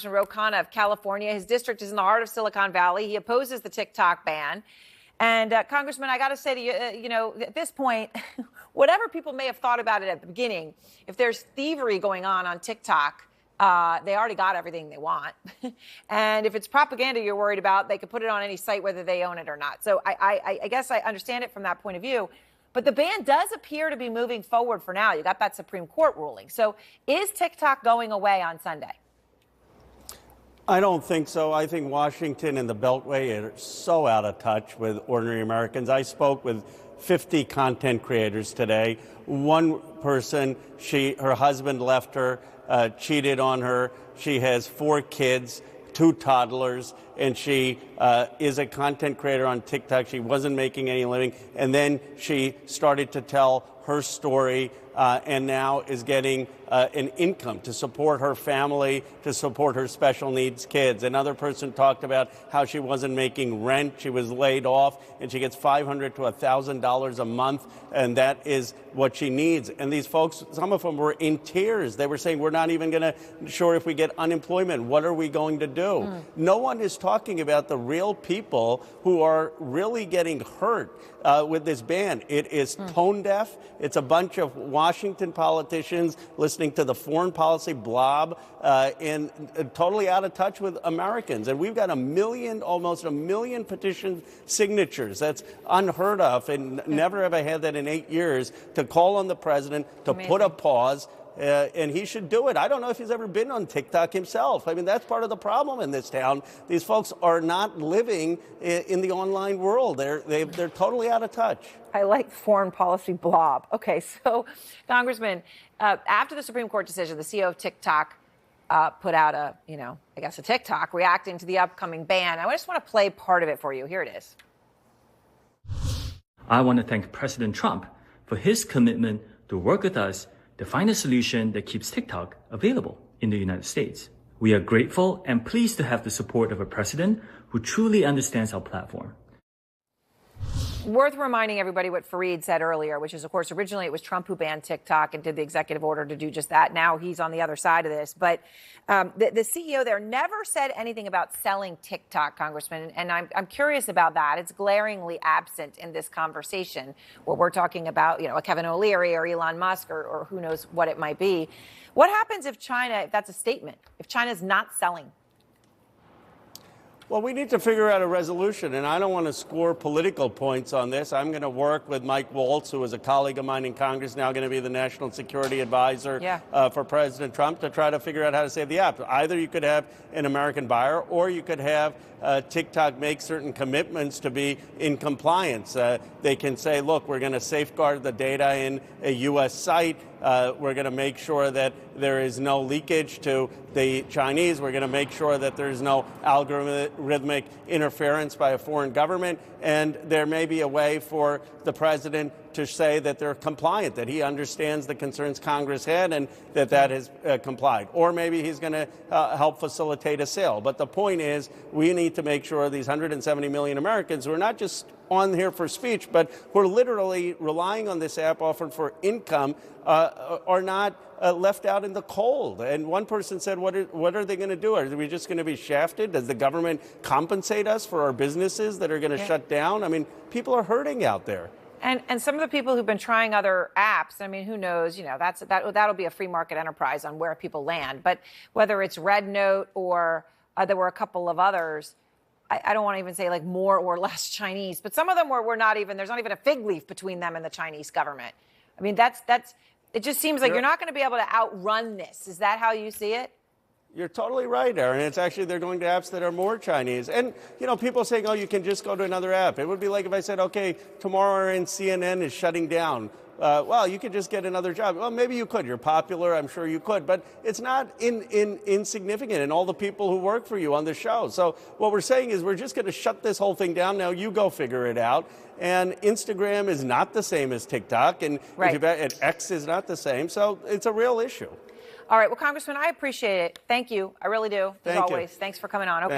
Khanna of California. His district is in the heart of Silicon Valley. He opposes the TikTok ban. And Congressman, I got to say to you, at this point, whatever people may have thought about it at the beginning, if there's thievery going on TikTok, they already got everything they want. And if it's propaganda you're worried about, they could put it on any site, whether they own it or not. So I guess I understand it from that point of view. But the ban does appear to be moving forward for now. You got that Supreme Court ruling. So is TikTok going away on Sunday? I don't think so. I think Washington and the Beltway are so out of touch with ordinary Americans. I spoke with 50 content creators today. One person, her husband left her, cheated on her. She has 4 kids, 2 toddlers, and she is a content creator on TikTok. She wasn't making any living. And then she started to tell her story and now is getting an income to support her family, to support her special needs kids. Another person talked about how she wasn't making rent. She was laid off, and she gets $500 to $1,000 a month, and that is what she needs. And these folks, some of them were in tears. They were saying, we're not even going to sure if we get unemployment. What are we going to do? No one is talking about the real people who are really getting hurt with this ban. It is tone deaf. It's a bunch of Washington politicians listening to the foreign policy blob and totally out of touch with Americans. And we've got almost a million petition signatures. That's unheard of, and never have I had that in 8 years, to call on the president to put a pause. And he should do it. I don't know if he's ever been on TikTok himself. I mean, that's part of the problem in this town. These folks are not living in the online world. They're totally out of touch. I like foreign policy blob. Okay, so, Congressman, after the Supreme Court decision, the CEO of TikTok put out a TikTok reacting to the upcoming ban. I just want to play part of it for you. Here it is. I want to thank President Trump for his commitment to work with us to find a solution that keeps TikTok available in the United States. We are grateful and pleased to have the support of a president who truly understands our platform. Worth reminding everybody what Fareed said earlier, which is, of course, originally it was Trump who banned TikTok and did the executive order to do just that. Now he's on the other side of this. But the CEO there never said anything about selling TikTok, Congressman. And I'm curious about that. It's glaringly absent in this conversation where we're talking about, a Kevin O'Leary or Elon Musk or who knows what it might be. What happens if that's a statement, if China's not selling? Well, we need to figure out a resolution, and I don't want to score political points on this. I'm going to work with Mike Waltz, who is a colleague of mine in Congress, now going to be the National Security Advisor for President Trump, to try to figure out how to save the app. Either you could have an American buyer, or you could have TikTok make certain commitments to be in compliance. They can say, look, we're going to safeguard the data in a U.S. site. We're going to make sure that there is no leakage to the Chinese. We're going to make sure that there's no algorithmic interference by a foreign government. And there may be a way for the president to say that they're compliant, that he understands the concerns Congress had and that has complied. Or maybe he's going to help facilitate a sale. But the point is, we need to make sure these 170 million Americans who are not just on here for speech, but who are literally relying on this app often for income, are not left out in the cold. And one person said, what are they going to do? Are we just going to be shafted? Does the government compensate us for our businesses that are going to shut down? I mean, people are hurting out there. And some of the people who've been trying other apps, I mean, who knows, that'll be a free market enterprise on where people land. But whether it's Red Note or there were a couple of others, I don't want to even say like more or less Chinese, but some of them were not even, there's not even a fig leaf between them and the Chinese government. I mean, it just seems like you're not going to be able to outrun this. Is that how you see it? You're totally right, Erin. It's actually, they're going to apps that are more Chinese. And, people saying, oh, you can just go to another app. It would be like if I said, okay, tomorrow CNN is shutting down. Well, you could just get another job. Well, maybe you could. You're popular. I'm sure you could. But it's not insignificant in all the people who work for you on the show. So what we're saying is we're just going to shut this whole thing down. Now you go figure it out. And Instagram is not the same as TikTok. And X is not the same. So it's a real issue. All right. Well, Congressman, I appreciate it. Thank you. I really do. As always. Thanks for coming on. Okay.